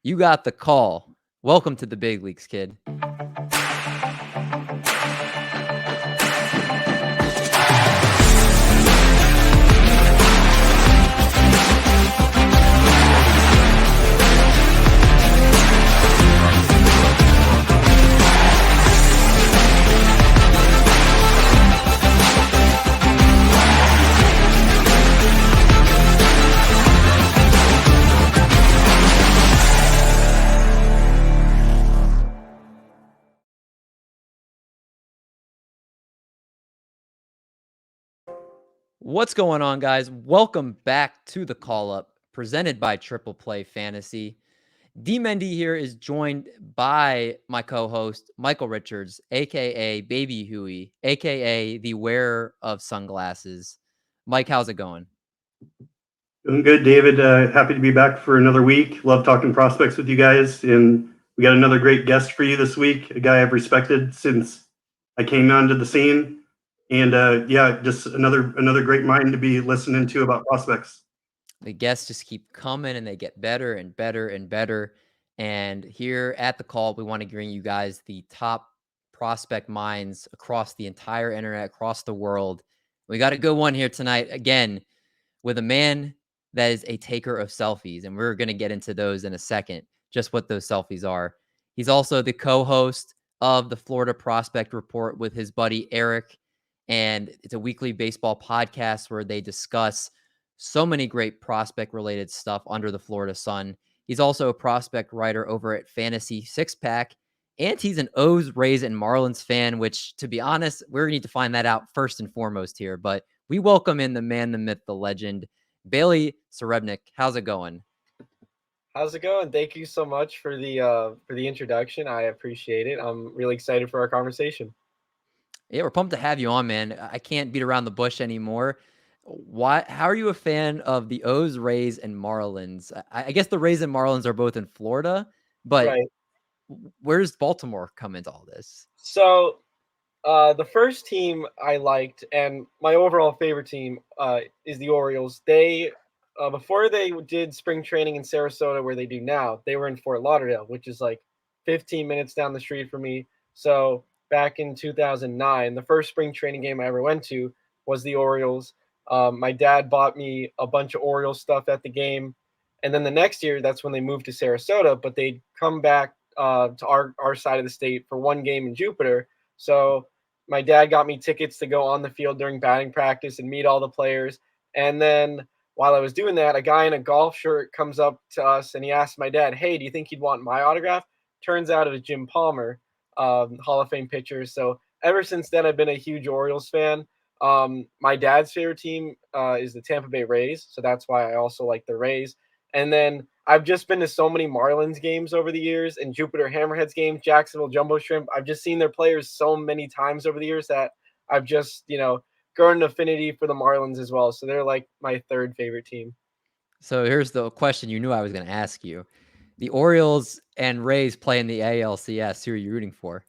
You got the call. Welcome to the big leagues, kid. What's going on, guys? Welcome back to the call up presented by Triple Play Fantasy. D Mendy here is joined by my co-host Michael Richards, aka Baby Huey, aka the wearer of sunglasses. Mike, how's it going? Doing good, David. Happy to be back for another week. Love talking prospects with you guys, and we got another great guest for you this week. A guy I've respected since I came onto the scene, and just another great mind to be listening to about prospects. The guests just keep coming and they get better and better and better. And here at the call, we want to bring you guys the top prospect minds across the entire internet, across the world. We got a good one here tonight, again, with a man that is a taker of selfies. And we're going to get into those in a second, just what those selfies are. He's also the co-host of the Florida Prospect Report with his buddy Eric. And it's a weekly baseball podcast where they discuss so many great prospect related stuff under the Florida sun. He's also a prospect writer over at Fantasy Six Pack, and he's an O's, Rays, and Marlins fan, which, to be honest, we're going to need to find that out first and foremost here. But we welcome in the man, the myth, the legend, Bailey Srebnik. How's it going? How's it going? Thank you so much for the introduction. I appreciate it. I'm really excited for our conversation. Yeah, we're pumped to have you on, man. I can't beat around the bush anymore. How are you a fan of the O's, Rays, and Marlins? I guess the Rays and Marlins are both in Florida, but Right. where does Baltimore come into all this? So, the first team I liked, and my overall favorite team, is the Orioles. They before they did spring training in Sarasota, where they do now, they were in Fort Lauderdale, which is like 15 minutes down the street from me. So back in 2009, the first spring training game I ever went to was the Orioles. My dad bought me a bunch of Orioles stuff at the game, and then the next year, that's when they moved to Sarasota. But they'd come back to our side of the state for one game in Jupiter. So my dad got me tickets to go on the field during batting practice and meet all the players. And then while I was doing that, a guy in a golf shirt comes up to us and he asked my dad, "Hey, do you think he'd want my autograph?" Turns out it was Jim Palmer, Hall of Fame pitcher. So ever since then, I've been a huge Orioles fan. My dad's favorite team is the Tampa Bay Rays, so that's why I also like the Rays. And then I've just been to so many Marlins games over the years and Jupiter Hammerheads games, Jacksonville Jumbo Shrimp. I've just seen their players so many times over the years that I've just, grown an affinity for the Marlins as well. So they're like my third favorite team. So here's the question you knew I was going to ask you. The Orioles and Rays play in the ALCS. Who are you rooting for?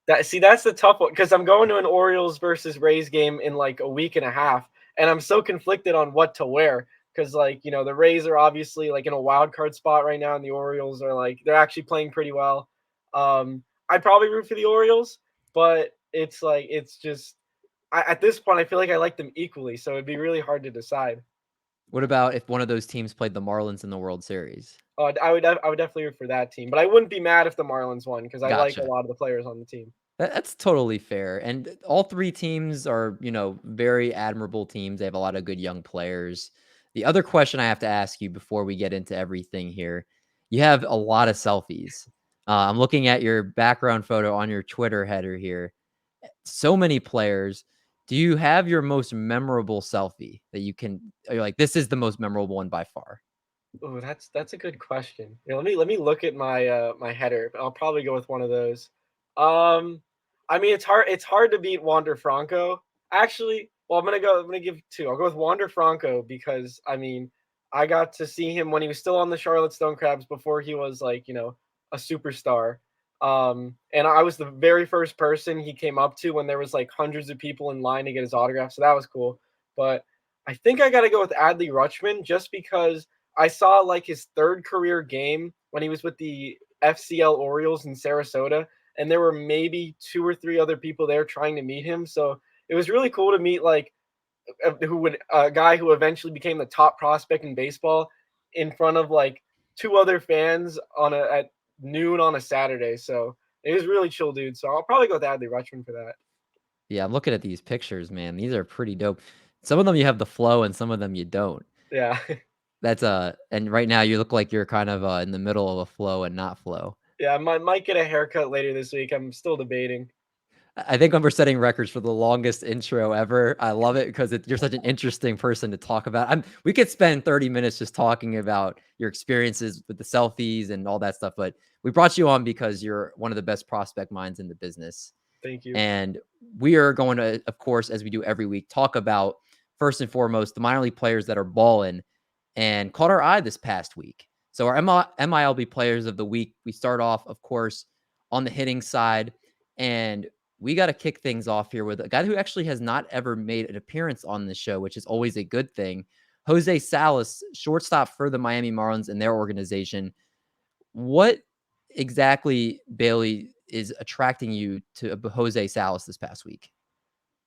That's the tough one because I'm going to an Orioles versus Rays game in like a week and a half, and I'm so conflicted on what to wear because the Rays are obviously like in a wild card spot right now, and the Orioles are like they're actually playing pretty well. I'd probably root for the Orioles, but it's just at this point I feel like I like them equally, so it'd be really hard to decide. What about if one of those teams played the Marlins in the World Series? I would definitely root for that team, but I wouldn't be mad if the Marlins won because I like Gotcha. a lot of the players on the team. That's totally fair. And all three teams are, very admirable teams. They have a lot of good young players. The other question I have to ask you before we get into everything here, you have a lot of selfies. I'm looking at your background photo on your Twitter header here. So many players. Do you have your most memorable selfie that you're like, this is the most memorable one by far? Oh, that's a good question. Let me look at my my header. I'll probably go with one of those. I mean it's hard to beat Wander Franco. Actually, well I'm gonna give two. I'll go with Wander Franco because I mean I got to see him when he was still on the Charlotte Stone Crabs before he was like, a superstar. And I was the very first person he came up to when there was like hundreds of people in line to get his autograph. So that was cool. But I think I gotta go with Adley Rutschman just because I saw like his third career game when he was with the FCL Orioles in Sarasota, and there were maybe 2 or 3 other people there trying to meet him. So it was really cool to meet like a guy who eventually became the top prospect in baseball in front of like 2 other fans at noon on a Saturday. So it was really chill, dude. So I'll probably go with Adley Rutschman for that. Yeah, I'm looking at these pictures, man. These are pretty dope. Some of them you have the flow and some of them you don't. Yeah. That's and right now you look like you're kind of in the middle of a flow and not flow. Yeah, I might get a haircut later this week. I'm still debating. I think we're setting records for the longest intro ever. I love it because you're such an interesting person to talk about. We could spend 30 minutes just talking about your experiences with the selfies and all that stuff, but we brought you on because you're one of the best prospect minds in the business. Thank you. And we are going to, of course, as we do every week, talk about first and foremost the minor league players that are balling and caught our eye this past week. So our MILB players of the week, we start off, of course, on the hitting side, and we got to kick things off here with a guy who actually has not ever made an appearance on the show, which is always a good thing. Jose Salas, shortstop for the Miami Marlins and their organization. What exactly, Bailey, is attracting you to Jose Salas this past week?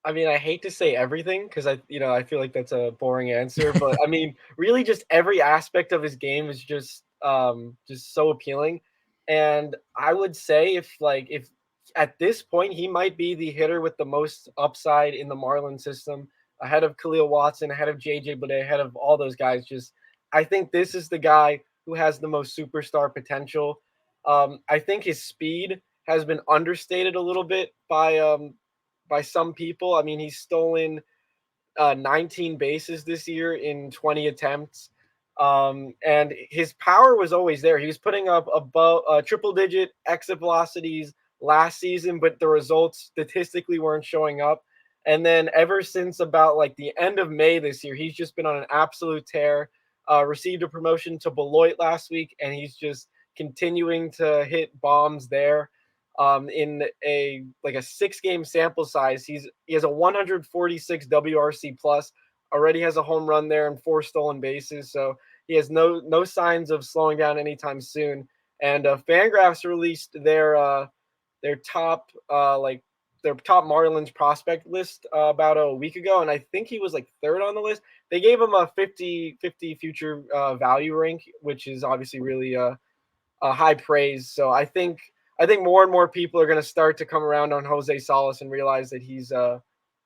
I mean, I hate to say everything because I feel like that's a boring answer, but I mean, really, just every aspect of his game is just so appealing. And I would say if at this point he might be the hitter with the most upside in the Marlin system, ahead of Khalil Watson, ahead of JJ Bleday, ahead of all those guys. Just I think this is the guy who has the most superstar potential. I think his speed has been understated a little bit by some people. I mean, he's stolen 19 bases this year in 20 attempts. And his power was always there. He was putting up above triple-digit exit velocities last season, but the results statistically weren't showing up. And then ever since about like the end of May this year, he's just been on an absolute tear. Received a promotion to Beloit last week, and he's just continuing to hit bombs there. In a 6-game sample size, he has a 146 WRC plus, already has a home run there and 4 stolen bases, so he has no signs of slowing down anytime soon. And Fangraphs released their top Marlins prospect list about a week ago, and I think he was like 3rd on the list. They gave him a 50-50 future value rank, which is obviously really a high praise. So I think more and more people are going to start to come around on Jose Salas and realize that he's a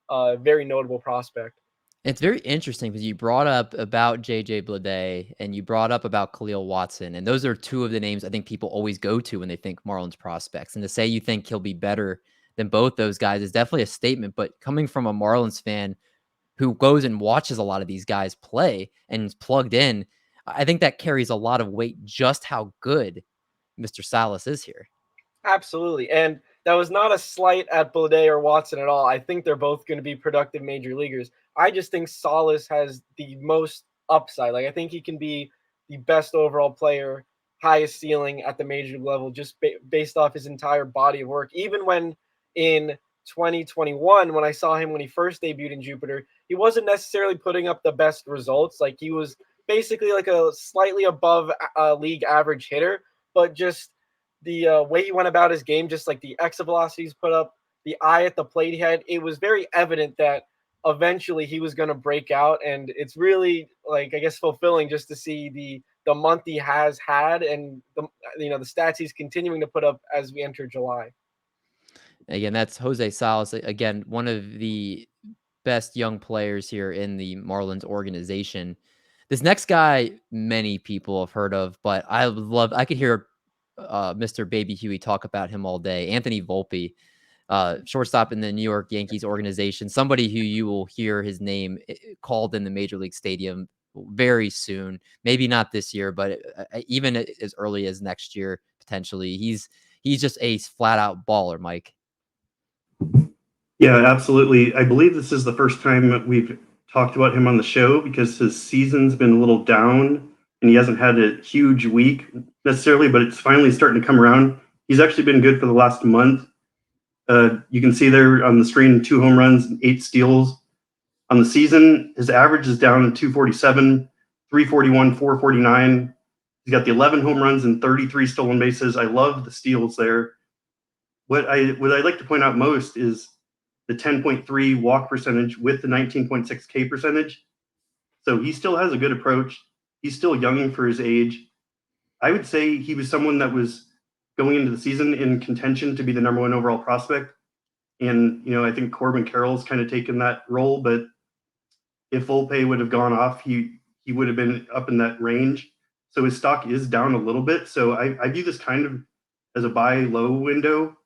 very notable prospect. It's very interesting because you brought up about JJ Bleday and you brought up about Khalil Watson. And those are 2 of the names I think people always go to when they think Marlins prospects. And to say you think he'll be better than both those guys is definitely a statement. But coming from a Marlins fan who goes and watches a lot of these guys play and is plugged in, I think that carries a lot of weight just how good Mr. Salas is here. Absolutely. And that was not a slight at Bleday or Watson at all. I think they're both going to be productive major leaguers. I just think Salas has the most upside. Like, I think he can be the best overall player, highest ceiling at the major league level, just based off his entire body of work. Even when in 2021, when I saw him when he first debuted in Jupiter, he wasn't necessarily putting up the best results. Like, he was basically like a slightly above league average hitter, but just the way he went about his game, just like the exit velocities put up, the eye at the plate he had, it was very evident that eventually he was going to break out. And it's really, like, I guess, fulfilling just to see the month he has had and the stats he's continuing to put up as we enter July. Again, that's Jose Salas. Again, one of the best young players here in the Marlins organization. This next guy, many people have heard of, but I could hear Mr. Baby Huey talk about him all day. Anthony Volpe, shortstop in the New York Yankees organization, somebody who you will hear his name called in the Major League Stadium very soon. Maybe not this year, but even as early as next year, potentially. He's just a flat out baller, Mike. Yeah, absolutely. I believe this is the first time that we've talked about him on the show because his season's been a little down and he hasn't had a huge week necessarily, but it's finally starting to come around. He's actually been good for the last month. You can see there on the screen 2 home runs and 8 steals. On the season, his average is down to 247, 341, 449. He's got the 11 home runs and 33 stolen bases. I love the steals there. What I like to point out most is the 10.3 walk percentage with the 19.6 K percentage. So he still has a good approach. He's still young for his age. I would say he was someone that was going into the season in contention to be the number one overall prospect. And, I think Corbin Carroll's kind of taken that role, but if Volpe would have gone off, he would have been up in that range. So his stock is down a little bit. So I view this kind of as a buy low window.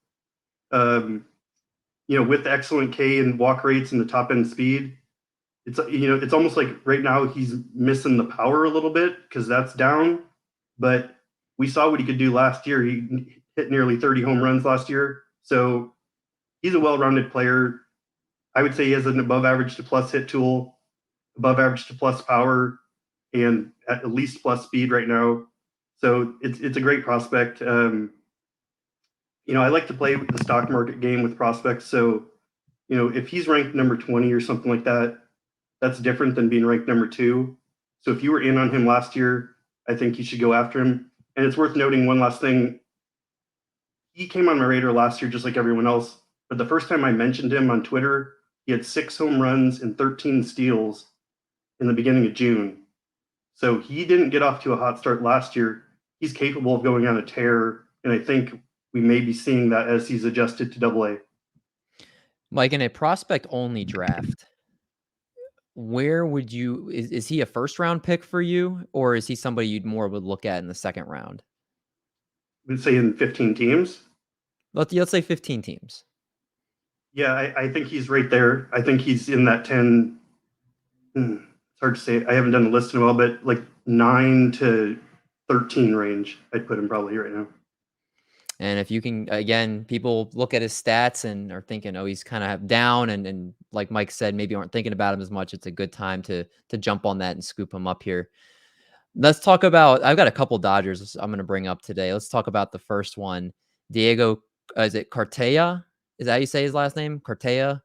With the excellent K and walk rates and the top end speed, it's almost like right now he's missing the power a little bit because that's down. But we saw what he could do last year. He hit nearly 30 home runs last year. So he's a well-rounded player. I would say he has an above average to plus hit tool, above average to plus power, and at least plus speed right now. So it's a great prospect. I like to play the stock market game with prospects. So, if he's ranked number 20 or something like that, that's different than being ranked number 2. So if you were in on him last year, I think you should go after him. And it's worth noting one last thing. He came on my radar last year just like everyone else. But the first time I mentioned him on Twitter, he had 6 home runs and 13 steals in the beginning of June. So he didn't get off to a hot start last year. He's capable of going on a tear. And I think we may be seeing that as he's adjusted to AA. Mike, in a prospect-only draft, where would you is he a first-round pick for you, or is he somebody you'd more would look at in the second round? We'd say in 15 teams. Let's say 15 teams. Yeah, I think he's right there. I think he's in that 10. It's hard to say. I haven't done the list in a while, but like 9 to 13 range, I'd put him probably right now. And if you can, again, people look at his stats and are thinking, oh, he's kind of down. And like Mike said, maybe aren't thinking about him as much. It's a good time to jump on that and scoop him up here. Let's talk about, I've got a couple Dodgers I'm going to bring up today. Let's talk about the first one. Diego, is it Cartaya? Is that how you say his last name? Cartaya?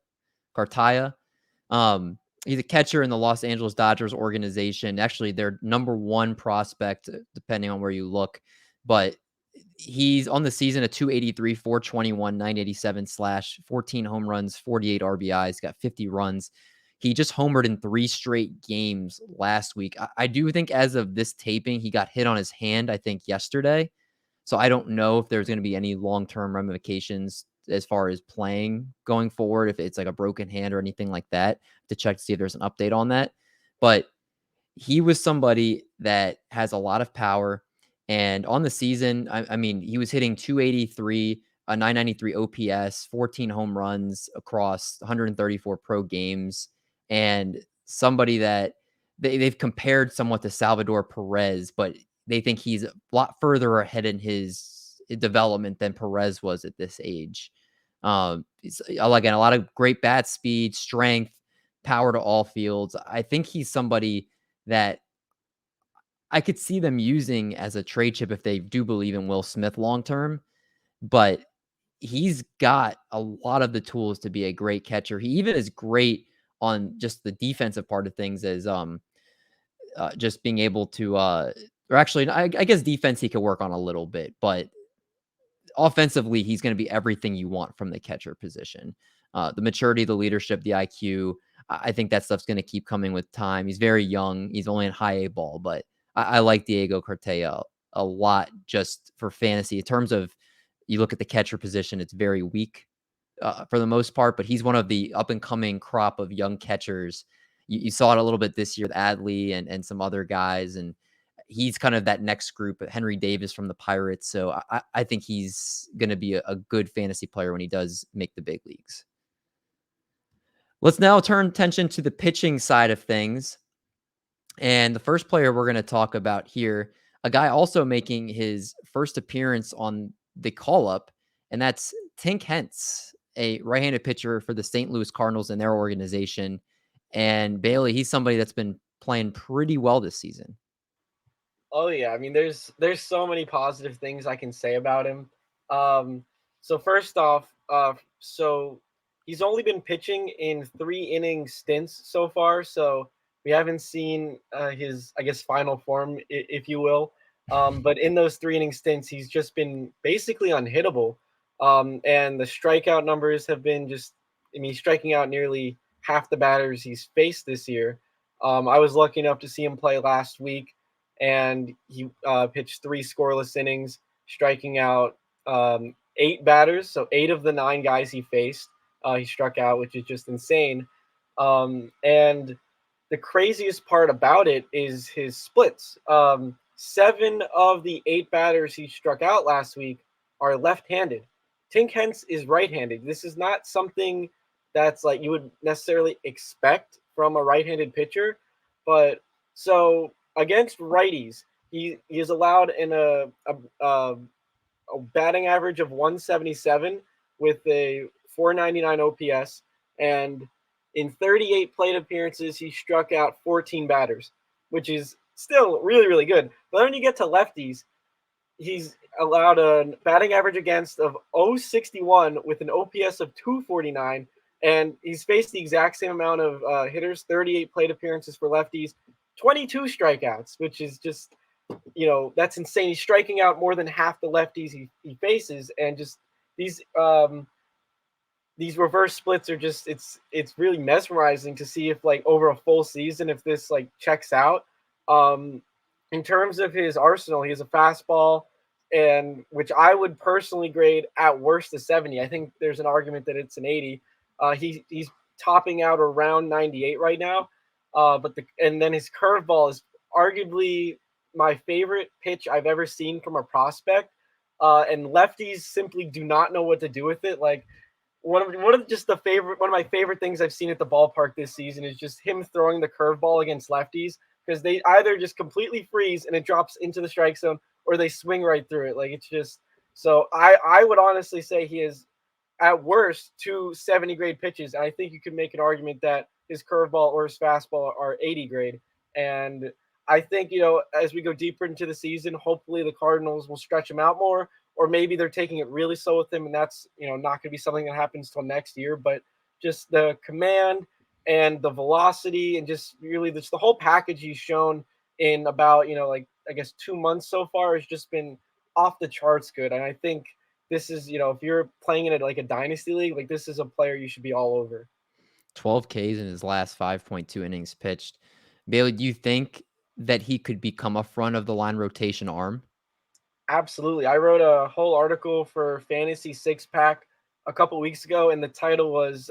He's a catcher in the Los Angeles Dodgers organization. Actually, their number 1 prospect, depending on where you look. But he's on the season a 283, 421, 987 slash, 14 home runs, 48 RBIs, got 50 runs. He just homered in 3 straight games last week. I do think as of this taping, he got hit on his hand, I think, yesterday. So I don't know if there's going to be any long-term ramifications as far as playing going forward, if it's like a broken hand or anything like that, to check to see if there's an update on that. But he was somebody that has a lot of power. And on the season, I mean, he was hitting 283, a 993 OPS, 14 home runs across 134 pro games. And somebody that they've compared somewhat to Salvador Perez, but they think he's a lot further ahead in his development than Perez was at this age. Again, a lot of great bat speed, strength, power to all fields. I think he's somebody that I could see them using as a trade chip if they do believe in Will Smith long term, but he's got a lot of the tools to be a great catcher. He even is great on just the defensive part of things as just being able to or actually I guess defense he could work on a little bit, but offensively he's going to be everything you want from the catcher position. The maturity, the leadership, the IQ, I think that stuff's going to keep coming with time. He's very young. He's only in high A ball, but I like Diego Cartaya a lot just for fantasy. In terms of, you look at the catcher position, it's very weak for the most part, but he's one of the up-and-coming crop of young catchers. You saw it a little bit this year with Adley and some other guys, and he's kind of that next group, Henry Davis from the Pirates. So I think he's going to be a good fantasy player when he does make the big leagues. Let's now turn attention to the pitching side of things. And the first player we're going to talk about here, a guy also making his first appearance on the call-up, and that's Tink Hence, a right-handed pitcher for the St. Louis Cardinals and their organization. And Bailey, he's somebody that's been playing pretty well this season. Oh yeah, I mean, there's so many positive things I can say about him. So first off, so he's only been pitching in 3-inning stints so far, so we haven't seen his, I guess, final form, if you will. But in those 3 inning stints, he's just been basically unhittable. And the strikeout numbers have been just, I mean, striking out nearly half the batters he's faced this year. I was lucky enough to see him play last week, and he pitched 3 scoreless innings, striking out 8 batters. So 8 of the 9 guys he faced, he struck out, which is just insane. And the craziest part about it is his splits. 7 of the 8 batters he struck out last week are left-handed. Tink Hence is right-handed. This is not something that's like you would necessarily expect from a right-handed pitcher, but so against righties, he is allowed in a batting average of 177 with a 499 OPS, and in 38 plate appearances, he struck out 14 batters, which is still really, really good. But when you get to lefties, he's allowed a batting average against of 061 with an OPS of 249, and he's faced the exact same amount of hitters, 38 plate appearances for lefties, 22 strikeouts, which is just, that's insane. He's striking out more than half the lefties he faces, and just these reverse splits are just it's really mesmerizing to see if like over a full season if this like checks out. In terms of his arsenal, he has a fastball, and which I would personally grade at worst a 70. I think there's an argument that it's an 80. He's topping out around 98 right now. And then his curveball is arguably my favorite pitch I've ever seen from a prospect. And lefties simply do not know what to do with it. Like one of my favorite things I've seen at the ballpark this season is just him throwing the curveball against lefties, because they either just completely freeze and it drops into the strike zone, or they swing right through it. Like it's just so I would honestly say he is at worst 2 70 grade pitches. And I think you could make an argument that his curveball or his fastball are 80 grade. And I think, as we go deeper into the season, hopefully the Cardinals will stretch him out more, or maybe they're taking it really slow with him, and that's, not going to be something that happens till next year. But just the command and the velocity and just really just the whole package he's shown in about, like I guess 2 months so far has just been off the charts good. And I think this is, if you're playing in like a dynasty league, like this is a player you should be all over. 12 Ks in his last 5.2 innings pitched. Bailey, do you think that he could become a front of the line rotation arm? Absolutely. I wrote a whole article for Fantasy Six Pack a couple weeks ago, and the title was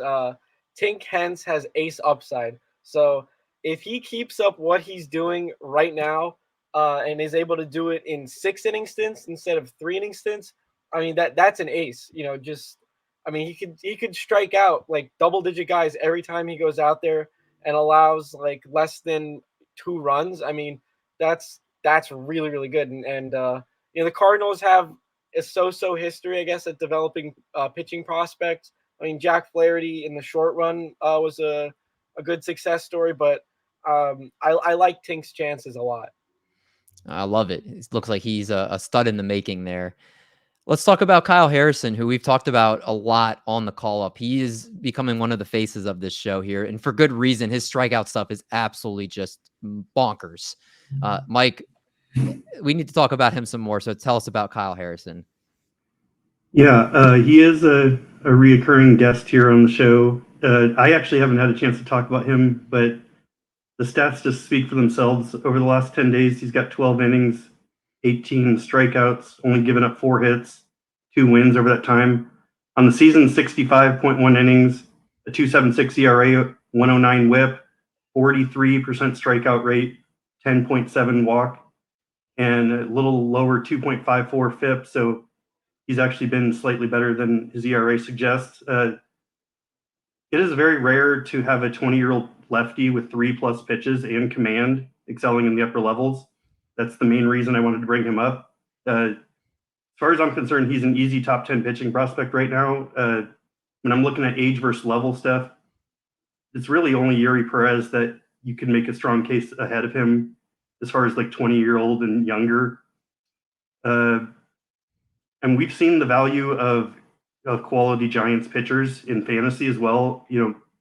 Tink Hence has ace upside. So if he keeps up what he's doing right now and is able to do it in 6 inning stints instead of 3 inning stints, I mean that's an ace. He could strike out like double-digit guys every time he goes out there and allows like less than 2 runs. I mean, that's really, really good. And the Cardinals have a so-so history, I guess, at developing pitching prospects. I mean, Jack Flaherty in the short run was a good success story, but I like Tink's chances a lot. I love it. It looks like he's a stud in the making there. Let's talk about Kyle Harrison, who we've talked about a lot on the call up. He is becoming one of the faces of this show here, and for good reason. His strikeout stuff is absolutely just bonkers. Mike, we need to talk about him some more. So tell us about Kyle Harrison. Yeah, he is a reoccurring guest here on the show. I actually haven't had a chance to talk about him, but the stats just speak for themselves. Over the last 10 days, he's got 12 innings, 18 strikeouts, only given up 4 hits, 2 wins over that time. On the season, 65.1 innings, a 2.76 ERA, 109 WHIP, 43% strikeout rate, 10.7 walk, and a little lower 2.54 FIP. So he's actually been slightly better than his ERA suggests. It is very rare to have a 20-year-old lefty with 3+ pitches and command excelling in the upper levels. That's the main reason I wanted to bring him up. As far as I'm concerned, he's an easy top 10 pitching prospect right now. When I'm looking at age versus level stuff, it's really only Yuri Perez that you can make a strong case ahead of him as far as like 20-year-old and younger. And we've seen the value of quality Giants pitchers in fantasy as well.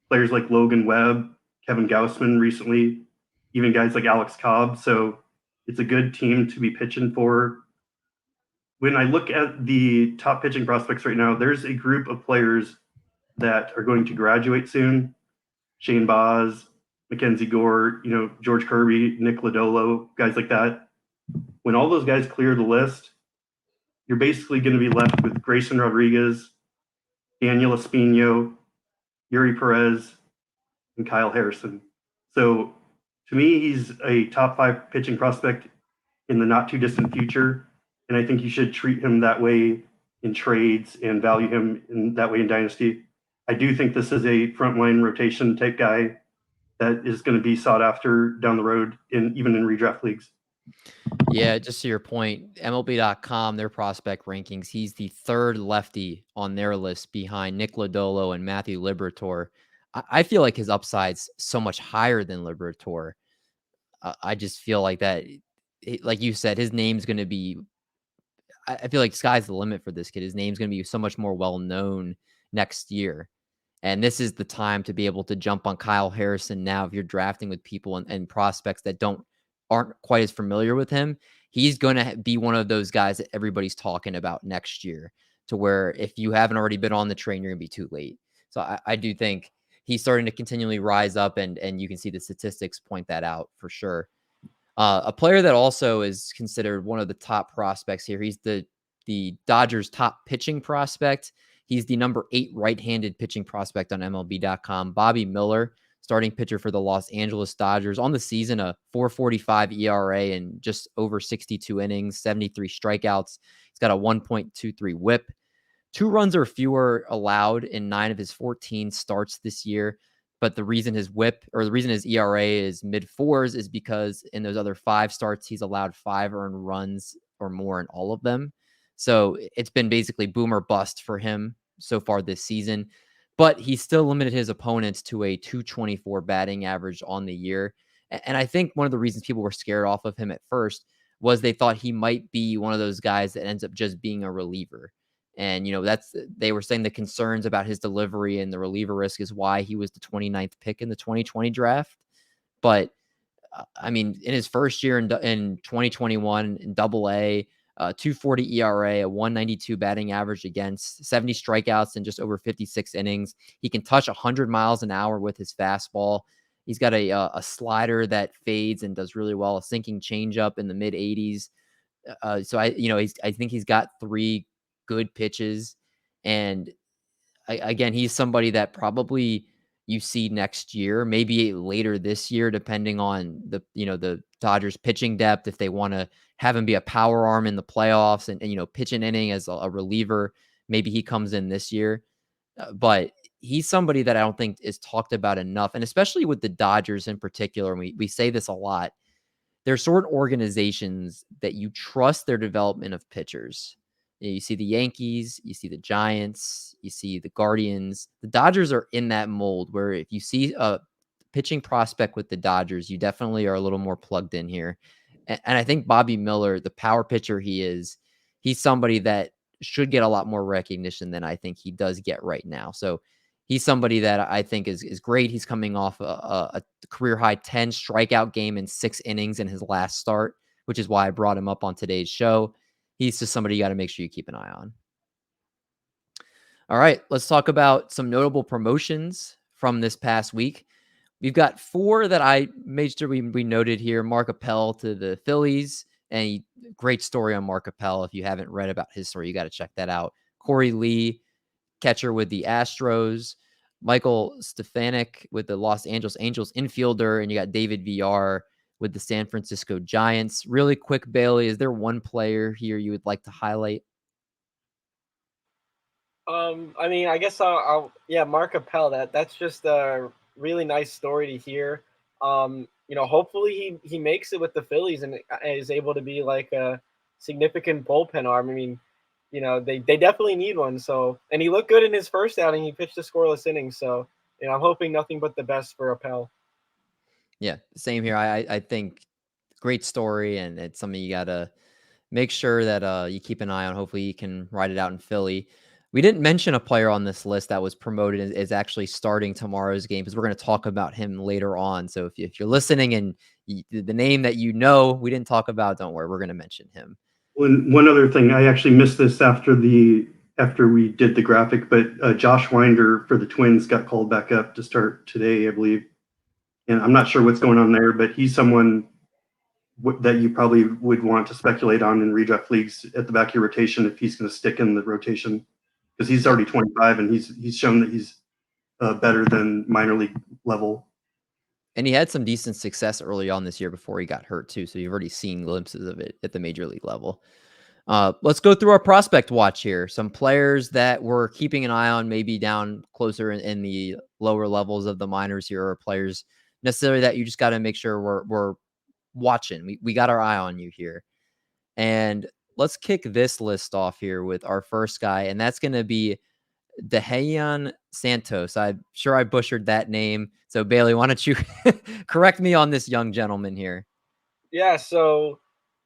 Players like Logan Webb, Kevin Gausman recently, even guys like Alex Cobb. So It's a good team to be pitching for. When I look at the top pitching prospects right now, there's a group of players that are going to graduate soon. Shane Baz, Mackenzie Gore, George Kirby, Nick Lodolo, guys like that. When all those guys clear the list, you're basically going to be left with Grayson Rodriguez, Daniel Espino, Yuri Perez, and Kyle Harrison. So to me, he's a top 5 pitching prospect in the not too distant future. And I think you should treat him that way in trades and value him in that way in Dynasty. I do think this is a frontline rotation type guy that is going to be sought after down the road, even in redraft leagues. Yeah, just to your point, MLB.com, their prospect rankings, he's the 3rd lefty on their list behind Nick Lodolo and Matthew Liberatore. I feel like his upside's so much higher than Liberatore. I just feel like that, like you said, his name's going to be, I feel like sky's the limit for this kid. His name's going to be so much more well-known next year. And this is the time to be able to jump on Kyle Harrison now if you're drafting with people and prospects that aren't quite as familiar with him. He's going to be one of those guys that everybody's talking about next year, to where if you haven't already been on the train, you're going to be too late. So I do think he's starting to continually rise up, and you can see the statistics point that out for sure. A player that also is considered one of the top prospects here. He's the Dodgers' top pitching prospect. He's the number 8 right-handed pitching prospect on MLB.com. Bobby Miller, starting pitcher for the Los Angeles Dodgers. On the season, a 4.45 ERA and just over 62 innings, 73 strikeouts. He's got a 1.23 whip. 2 runs or fewer allowed in 9 of his 14 starts this year. But the reason his ERA is mid-4s is because in those other 5 starts, he's allowed 5 earned runs or more in all of them. So it's been basically boom or bust for him so far this season. But he still limited his opponents to a 224 batting average on the year. And I think one of the reasons people were scared off of him at first was they thought he might be one of those guys that ends up just being a reliever. And, they were saying the concerns about his delivery and the reliever risk is why he was the 29th pick in the 2020 draft. But I mean, in his first year in 2021 in Double-A, 2.40 ERA, a 192 batting average against, 70 strikeouts in just over 56 innings. He can touch 100 miles an hour with his fastball. He's got a slider that fades and does really well, a sinking changeup in the mid 80s. So I think he's got 3 good pitches, and again, he's somebody that probably you see next year, maybe later this year, depending on the Dodgers pitching depth. If they want to have him be a power arm in the playoffs and pitch an inning as a reliever, maybe he comes in this year. But he's somebody that I don't think is talked about enough, and especially with the Dodgers in particular. And we say this a lot. They're sort of organizations that you trust their development of pitchers. You see the Yankees, you see the Giants, you see the Guardians. The Dodgers are in that mold where if you see a pitching prospect with the Dodgers, you definitely are a little more plugged in here. And I think Bobby Miller, the power pitcher he is, he's somebody that should get a lot more recognition than I think he does get right now. So he's somebody that I think is great. He's coming off a career high 10 strikeout game in 6 innings in his last start, which is why I brought him up on today's show. He's just somebody you got to make sure you keep an eye on. All right, let's talk about some notable promotions from this past week. We've got 4 that I made sure we noted here. Mark Appel to the Phillies. And great story on Mark Appel. If you haven't read about his story, you got to check that out. Corey Lee, catcher with the Astros. Michael Stefanik with the Los Angeles Angels infielder. And you got David VR with the San Francisco Giants. Really quick, Bailey, is there one player here you would like to highlight? I mean, I guess Mark Appel. That's just a really nice story to hear. Hopefully he makes it with the Phillies and is able to be like a significant bullpen arm. I mean, they definitely need one. So, and he looked good in his first outing. He pitched a scoreless inning. So, I'm hoping nothing but the best for Appel. Yeah, same here. I think great story, and it's something you got to make sure that you keep an eye on. Hopefully you can ride it out in Philly. We didn't mention a player on this list that was promoted is actually starting tomorrow's game because we're going to talk about him later on. So if you're listening and the name that we didn't talk about. Don't worry, we're going to mention him. One other thing, I actually missed this after we did the graphic, but Josh Winder for the Twins got called back up to start today, I believe. And I'm not sure what's going on there, but he's someone that you probably would want to speculate on in redraft leagues at the back of your rotation if he's going to stick in the rotation, because he's already 25 and he's shown that he's better than minor league level. And he had some decent success early on this year before he got hurt too. So you've already seen glimpses of it at the major league level. Let's go through our prospect watch here. Some players that we're keeping an eye on, maybe down closer in the lower levels of the minors here, or players necessarily that you just got to make sure we're watching. We got our eye on you here. And let's kick this list off here with our first guy, and that's going to be Dahian Santos. I'm sure I butchered that name. So Bailey, why don't you correct me on this young gentleman here? Yeah, so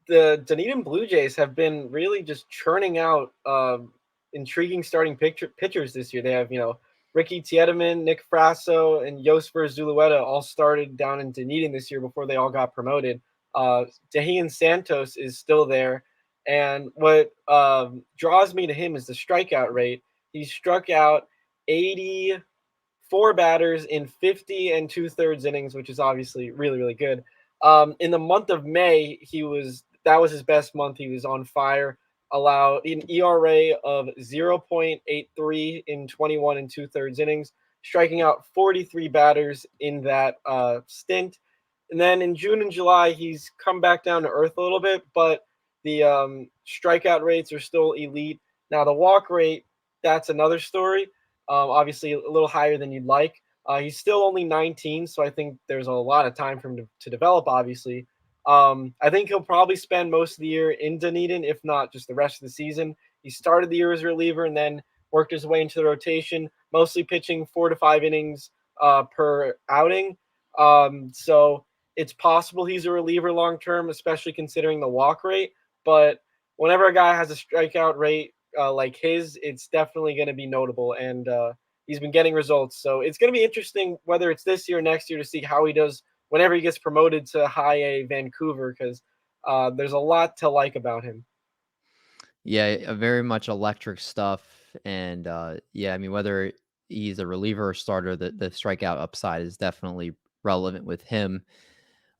the Dunedin Blue Jays have been really just churning out intriguing starting pitchers this year. They have, Ricky Tiedemann, Nick Frasso, and Josper Zulueta all started down in Dunedin this year before they all got promoted. Dahian Santos is still there. And what draws me to him is the strikeout rate. He struck out 84 batters in 50 and 2/3 innings, which is obviously really, really good. In the month of May, that was his best month. He was on fire. Allowed an ERA of 0.83 in 21 and 2/3 innings, striking out 43 batters in that stint. And then in June and July, he's come back down to earth a little bit, but the strikeout rates are still elite. Now, the walk rate, that's another story. Obviously, a little higher than you'd like. He's still only 19, so I think there's a lot of time for him to develop, obviously. I think he'll probably spend most of the year in Dunedin, if not just the rest of the season. He started the year as a reliever and then worked his way into the rotation, mostly pitching 4 to 5 innings per outing. So it's possible he's a reliever long term, especially considering the walk rate. But whenever a guy has a strikeout rate like his, it's definitely going to be notable. And he's been getting results. So it's going to be interesting whether it's this year or next year to see how he does whenever he gets promoted to High A Vancouver, because there's a lot to like about him. Yeah, very much electric stuff. And yeah, I mean, whether he's a reliever or starter, the strikeout upside is definitely relevant with him.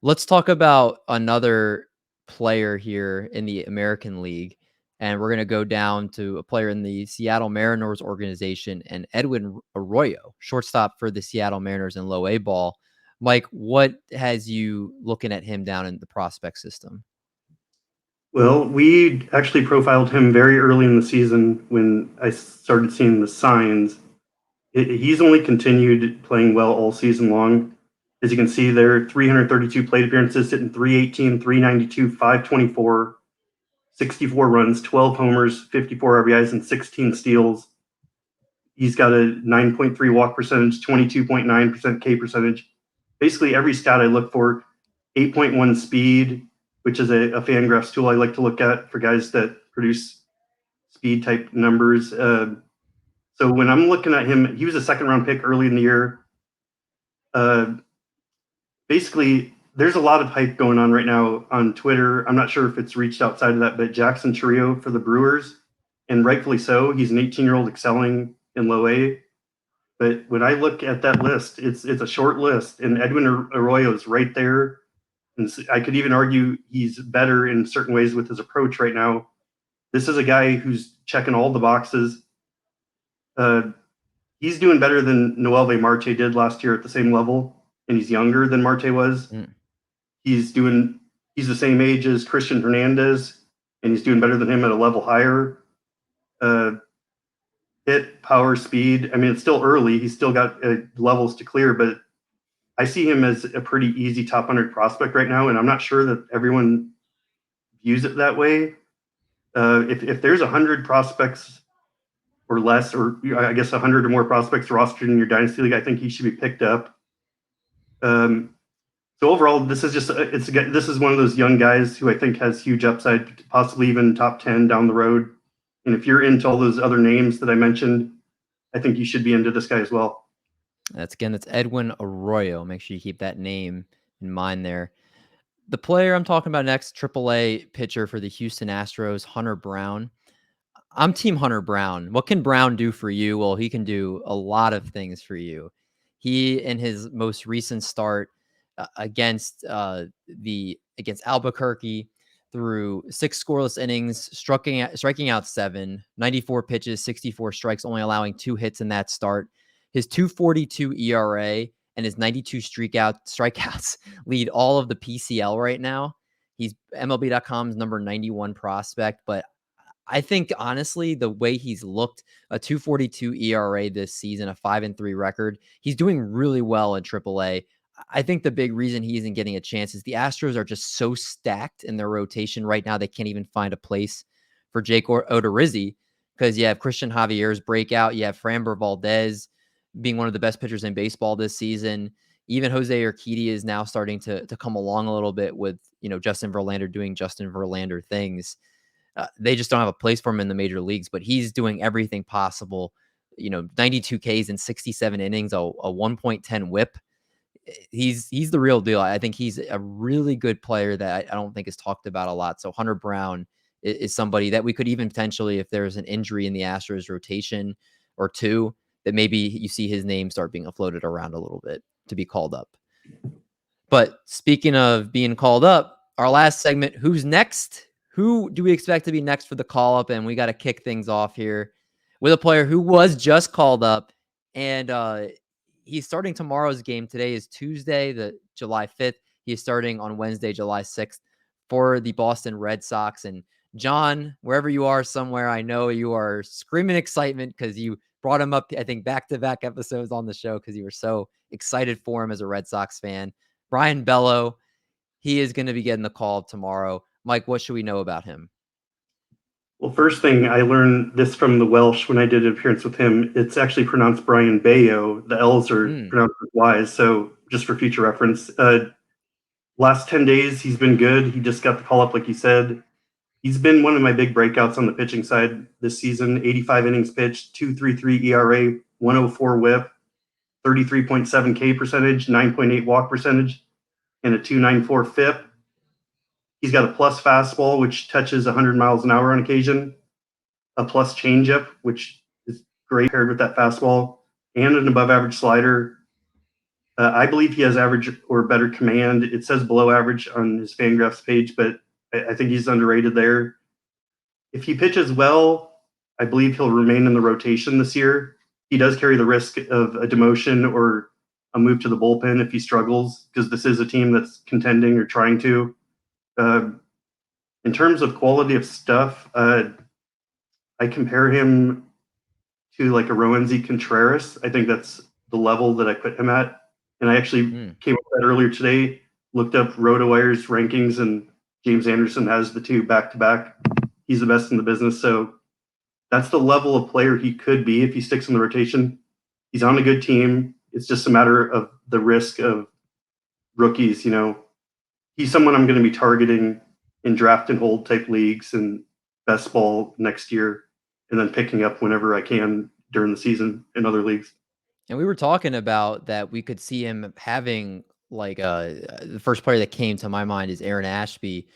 Let's talk about another player here in the American League. And we're going to go down to a player in the Seattle Mariners organization, and Edwin Arroyo, shortstop for the Seattle Mariners in low A ball. Mike, what has you looking at him down in the prospect system? Well, we actually profiled him very early in the season when I started seeing the signs. He's only continued playing well all season long. As you can see there, 332 plate appearances, hitting 318, 392, 524, 64 runs, 12 homers, 54 RBIs, and 16 steals. He's got a 9.3 walk percentage, 22.9% K percentage. Basically, every stat I look for, 8.1 speed, which is a Fangraphs tool I like to look at for guys that produce speed type numbers. So when I'm looking at him, he was a second round pick early in the year. Basically, there's a lot of hype going on right now on Twitter. I'm not sure if it's reached outside of that, but Jackson Chourio for the Brewers, and rightfully so. He's an 18-year-old excelling in low A. But when I look at that list, it's a short list, and Edwin Arroyo is right there. And I could even argue he's better in certain ways with his approach right now. This is a guy who's checking all the boxes. He's doing better than Noelvi Marte did last year at the same level, and he's younger than Marte was. He's the same age as Christian Hernandez, and he's doing better than him at a level higher. Hit, power, speed. I mean, it's still early. He's still got levels to clear, but I see him as a pretty easy top 100 prospect right now, and I'm not sure that everyone views it that way. If there's 100 prospects or less, or I guess 100 or more prospects rostered in your dynasty league, I think he should be picked up. So overall, this is one of those young guys who I think has huge upside, possibly even top 10 down the road. And if you're into all those other names that I mentioned, I think you should be into this guy as well. That's Edwin Arroyo. Make sure you keep that name in mind there. The player I'm talking about next, AAA pitcher for the Houston Astros, Hunter Brown. I'm team Hunter Brown. What can Brown do for you? Well, he can do a lot of things for you. He, in his most recent start against Albuquerque, through 6 scoreless innings, striking out 7, 94 pitches, 64 strikes, only allowing 2 hits in that start. His 2.42 ERA and his 92 strikeouts lead all of the PCL right now. He's MLB.com's number 91 prospect, but I think honestly, the way he's looked, a 2.42 ERA this season, a 5-3 record, he's doing really well in AAA. I think the big reason he isn't getting a chance is the Astros are just so stacked in their rotation right now. They can't even find a place for Jake Odorizzi because you have Christian Javier's breakout. You have Framber Valdez being one of the best pitchers in baseball this season. Even Jose Urquidy is now starting to come along a little bit with, Justin Verlander doing Justin Verlander things. They just don't have a place for him in the major leagues, but he's doing everything possible. 92 Ks in 67 innings, a 1.10 whip. He's the real deal. I think he's a really good player that I don't think is talked about a lot. So Hunter Brown is somebody that we could even potentially, if there's an injury in the Astros rotation or two, that maybe you see his name start being floated around a little bit to be called up. But speaking of being called up, our last segment, who's next? Who do we expect to be next for the call up? And we got to kick things off here with a player who was just called up. And he's starting tomorrow's game. Today is Tuesday, the July 5th. He's starting on Wednesday, July 6th for the Boston Red Sox. And John, wherever you are somewhere, I know you are screaming excitement because you brought him up, I think, back-to-back episodes on the show because you were so excited for him as a Red Sox fan. Brayan Bello, he is going to be getting the call tomorrow. Mike, what should we know about him? Well, first thing, I learned this from the Welsh when I did an appearance with him. It's actually pronounced Brayan Bello. The L's are pronounced with Y's, so just for future reference. Last 10 days, he's been good. He just got the call up, like you said. He's been one of my big breakouts on the pitching side this season. 85 innings pitched, 2.33 ERA, 104 whip, 33.7 K percentage, 9.8 walk percentage, and a 2.94 FIP. He's got a plus fastball, which touches 100 miles an hour on occasion, a plus changeup, which is great paired with that fastball, and an above average slider. I believe he has average or better command. It says below average on his Fangraphs page, but I think he's underrated there. If he pitches well, I believe he'll remain in the rotation this year. He does carry the risk of a demotion or a move to the bullpen if he struggles, because this is a team that's contending or trying to. In terms of quality of stuff, I compare him to like a Roansy Contreras. I think that's the level that I put him at. And I actually came up with that earlier today, looked up RotoWire's rankings, and James Anderson has the two back-to-back. He's the best in the business. So that's the level of player he could be if he sticks in the rotation. He's on a good team. It's just a matter of the risk of rookies. He's someone I'm going to be targeting in draft and hold type leagues and best ball next year, and then picking up whenever I can during the season in other leagues. And we were talking about that we could see him having the first player that came to my mind is Aaron Ashby,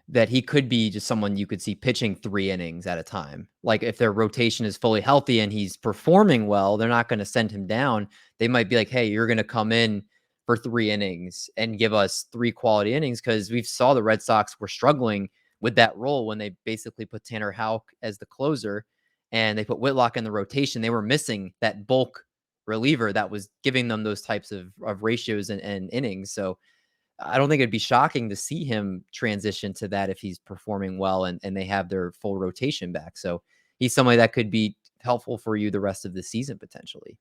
that he could be just someone you could see pitching 3 innings at a time. Like if their rotation is fully healthy and he's performing well, they're not going to send him down. They might be like, hey, you're going to come in for 3 innings and give us 3 quality innings, because we saw the Red Sox were struggling with that role when they basically put Tanner Houck as the closer and they put Whitlock in the rotation. They were missing that bulk reliever that was giving them those types of ratios and innings. So I don't think it'd be shocking to see him transition to that if he's performing well and they have their full rotation back. So he's somebody that could be helpful for you the rest of the season potentially.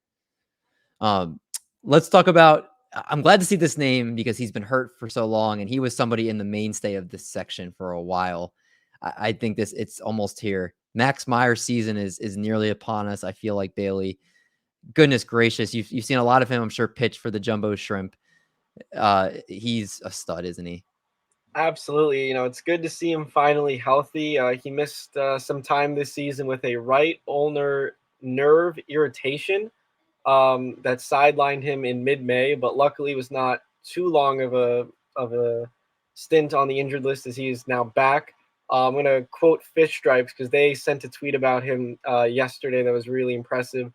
Let's talk about, I'm glad to see this name because he's been hurt for so long and he was somebody in the mainstay of this section for a while. I think it's almost here. Max Meyer's season is nearly upon us. I feel like, Bailey. Goodness gracious, you've seen a lot of him, I'm sure, pitch for the Jumbo Shrimp. He's a stud, isn't he? Absolutely. It's good to see him finally healthy. He missed some time this season with a right ulnar nerve irritation that sidelined him in mid-May, but luckily was not too long of a stint on the injured list as he is now back. I'm going to quote Fish Stripes because they sent a tweet about him yesterday that was really impressive.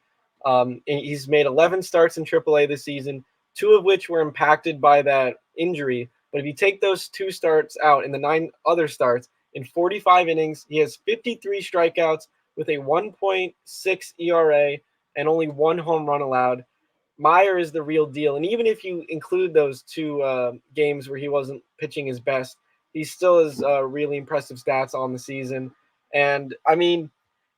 He's made 11 starts in AAA this season, 2 of which were impacted by that injury. But if you take those 2 starts out and the 9 other starts, in 45 innings, he has 53 strikeouts with a 1.6 ERA and only 1 home run allowed. Meyer is the real deal. And even if you include those 2 games where he wasn't pitching his best, he still has really impressive stats on the season. And I mean,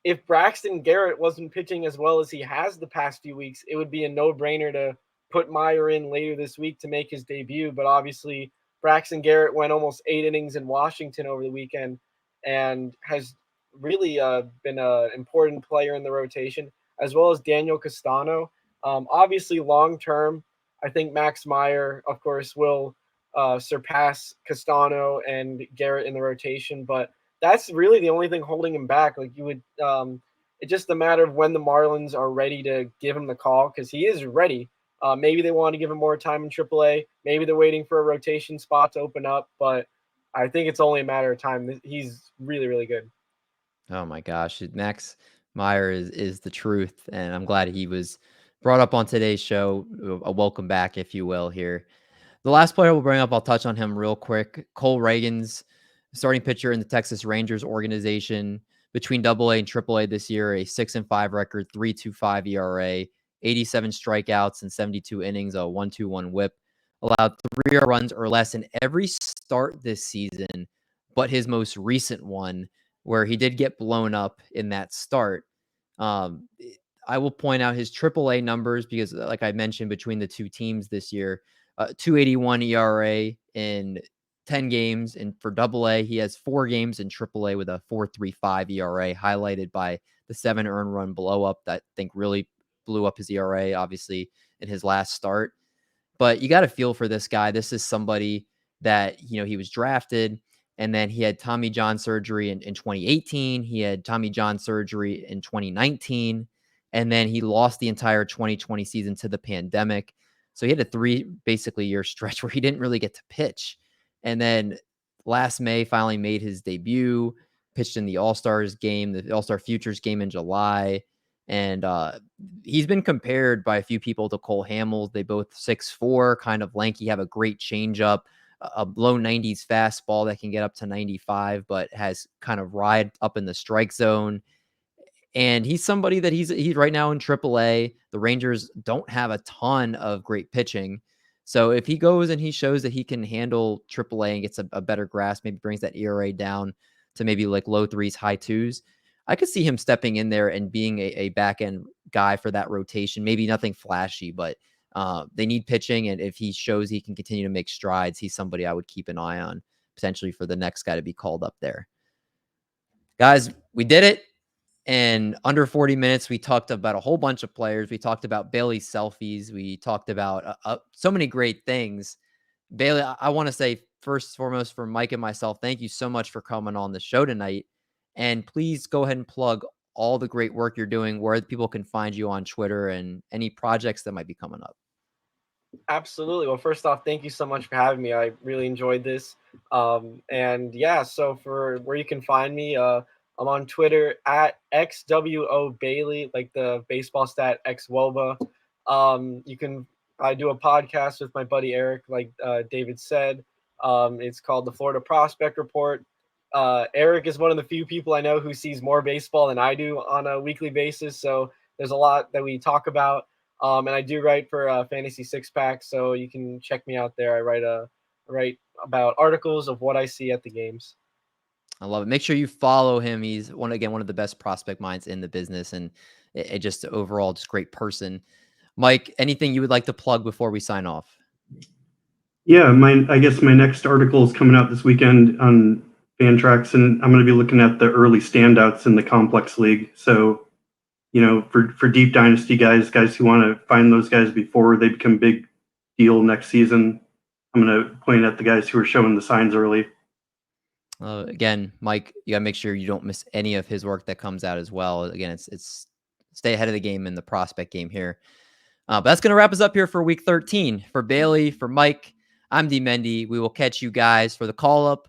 if Braxton Garrett wasn't pitching as well as he has the past few weeks, it would be a no-brainer to put Meyer in later this week to make his debut. But obviously, Braxton Garrett went almost 8 innings in Washington over the weekend and has really been an important player in the rotation, as well as Daniel Castano. Obviously, long term, I think Max Meyer, of course, will surpass Castano and Garrett in the rotation, but that's really the only thing holding him back. Like you would, it's just a matter of when the Marlins are ready to give him the call because he is ready. Maybe they want to give him more time in AAA. Maybe they're waiting for a rotation spot to open up, but I think it's only a matter of time. He's really, really good. Oh my gosh, Max Meyer is the truth, and I'm glad he was brought up on today's show. A welcome back, if you will, here. The last player we'll bring up, I'll touch on him real quick. Cole Ragans, starting pitcher in the Texas Rangers organization between AA and AAA this year, a 6-5 record, 3.25 ERA, 87 strikeouts and 72 innings, a 1.21 WHIP, allowed 3 runs or less in every start this season, but his most recent one, where he did get blown up in that start. I will point out his AAA numbers because, like I mentioned, between the 2 teams this year, 2.81 ERA in 10 games. And for AA, he has 4 games in AAA with a 4.35 ERA, highlighted by the 7 earned run blow up that I think really blew up his ERA, obviously, in his last start. But you got to feel for this guy. This is somebody that, he was drafted, and then he had Tommy John surgery in 2018. He had Tommy John surgery in 2019. And then he lost the entire 2020 season to the pandemic. So he had a 3 basically year stretch where he didn't really get to pitch. And then last May finally made his debut, pitched in the All-Stars game, the All-Star Futures game in July. And he's been compared by a few people to Cole Hamels. They both 6'4", kind of lanky, have a great changeup, a low 90s fastball that can get up to 95, but has kind of ride up in the strike zone. And he's somebody that he's right now in AAA. The Rangers don't have a ton of great pitching. So if he goes and he shows that he can handle AAA and gets a better grasp, maybe brings that ERA down to maybe like low 3s, high 2s, I could see him stepping in there and being a back end guy for that rotation. Maybe nothing flashy, but they need pitching. And if he shows he can continue to make strides, he's somebody I would keep an eye on potentially for the next guy to be called up there. Guys, we did it. And under 40 minutes, we talked about a whole bunch of players. We talked about Bailey's selfies. We talked about so many great things. Bailey, I want to say first and foremost for Mike and myself, thank you so much for coming on the show tonight. And please go ahead and plug all the great work you're doing, where people can find you on Twitter and any projects that might be coming up. Absolutely. Well, first off, thank you so much for having me. I really enjoyed this. And yeah, so for where you can find me, I'm on Twitter at XWO Bailey, like the baseball stat XWOBA. I do a podcast with my buddy Eric, like David said. It's called the Florida Prospect Report. Eric is one of the few people I know who sees more baseball than I do on a weekly basis. So there's a lot that we talk about. And I do write for Fantasy Six Pack, so you can check me out there. I write about articles of what I see at the games. I love it. Make sure you follow him. He's one of the best prospect minds in the business, and it just overall just great person. Mike, anything you would like to plug before we sign off? Yeah, I guess my next article is coming out this weekend on Fantrax, and I'm going to be looking at the early standouts in the Complex League. So, for deep dynasty guys who want to find those guys before they become big deal next season, I'm going to point at the guys who are showing the signs early. Again, Mike, you gotta make sure you don't miss any of his work that comes out as well. Again, it's stay ahead of the game in the prospect game here. But that's going to wrap us up here for week 13. For Bailey, for Mike, I'm D Mendy. We will catch you guys for the call up